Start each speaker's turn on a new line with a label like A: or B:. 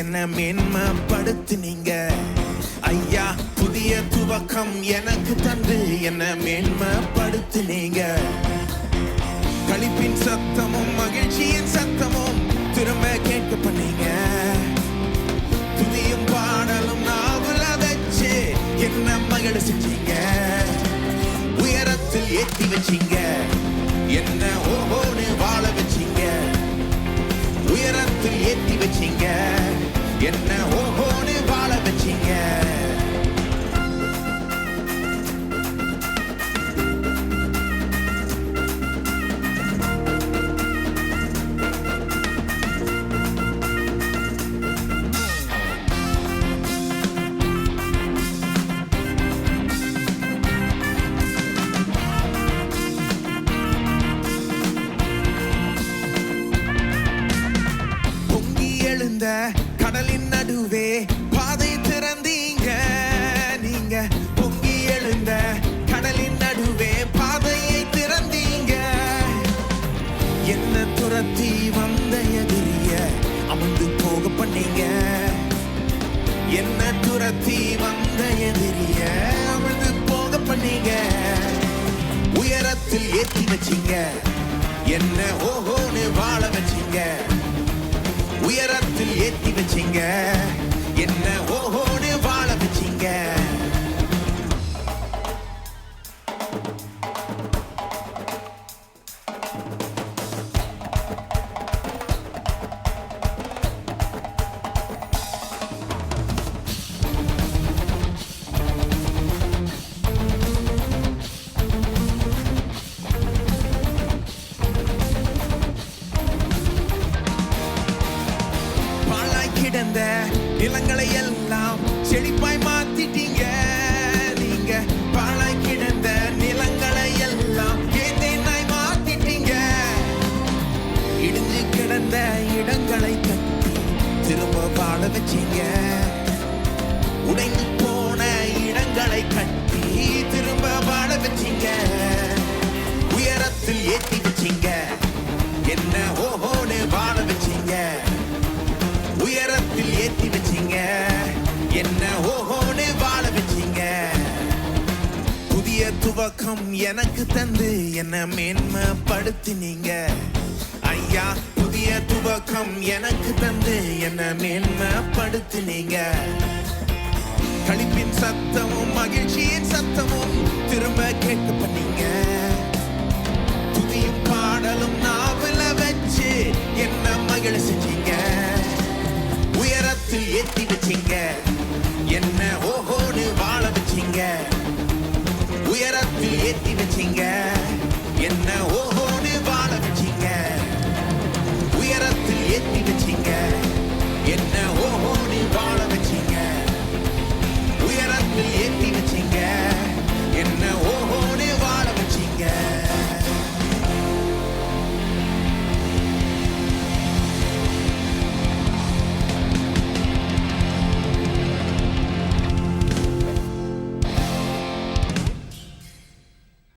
A: என்ன மேன்மைப்படுத்தினீங்க ஐயா. புதிய துவக்கம் எனக்கு தந்து என்ன மேன்மைப்படுத்தினீங்க. களிப்பின் சத்தமும் மகிழ்ச்சியின் சத்தமும் திரும்ப கேட்க பண்ணீங்க. துதியும் பாடலும் நாவல வச்சு என்ன மகிழ செஞ்சீங்க. உயரத்தில் ஏற்றி வச்சீங்க என்ன ஓஹோன்னு வாழ வச்சீங்க. உயரத்தில் ஏற்றி வச்சீங்க என்ன ஓஹோன்னு வாழ வச்சீங்க. கடலின் நடுவே பாதை திறந்தீங்க. நீங்க பொங்கி எழுந்த கடலின் நடுவே பாதையை திறந்தீங்க. என்ன துரத்தி வந்த எதிரிய அமர்ந்து போக பண்ணீங்க. என்ன துரத்தி வந்த எதிரிய அமர்ந்து போக பண்ணீங்க. உயரத்தில் ஏற்றி வச்சீங்க என்ன ஓஹோன்னு வாழ வச்சீங்க. உயரத்தில் ஏற்றி வச்சீங்க என்ன ஓஹோன்னு வாழ வச்சீங்க. கிடந்த நிலங்களை எல்லாம் செழிப்பாய் மாத்திட்டீங்க. நீங்க பாழாய் கிடந்த நிலங்களை எல்லாம் ஏதேனாய் மாத்திட்டீங்க. இடிஞ்சு கிடந்த இடங்களை கட்டி திரும்ப வாழ வச்சீங்க. உடைந்து போன இடங்களை கட்டி திரும்ப வாழ வச்சீங்க. உயரத்தில் ஏற்றி வச்சீங்க என்ன ஓஹோன்னு வாழ வச்சீங்க. உயரத்தில் ஏற்றி வச்சீங்க என்ன ஓஹோன்னு வாழ வச்சீங்க. புதிய துவக்கம் எனக்கு தந்து என்ன மேன்மைப்படுத்தினீங்க ஐயா. புதிய துவக்கம் எனக்கு தந்து என்ன மேன்மைப்படுத்தினீங்க. களிப்பின் சத்தமும் மகிழ்ச்சியின் சத்தமும் திரும்ப கேட்க பண்ணீங்க. துதியும் பாடலும் நாவல வச்சு என்ன மகிழ செஞ்சீங்க. உயரத்தில் ஏற்றி வச்சீங்க என்ன ஓஹோன்னு வாழ வச்சீங்க. உயரத்தில் ஏற்றி வச்சீங்க என்ன ஓஹோன்னு வாழ வச்சீங்க. உயரத்தில் ஏற்றி வச்சீங்க என்ன ஓஹோன்னு வாழ வச்சீங்க. உயரத்தில் ஏற்றி வச்சீங்க என்ன ஓஹோ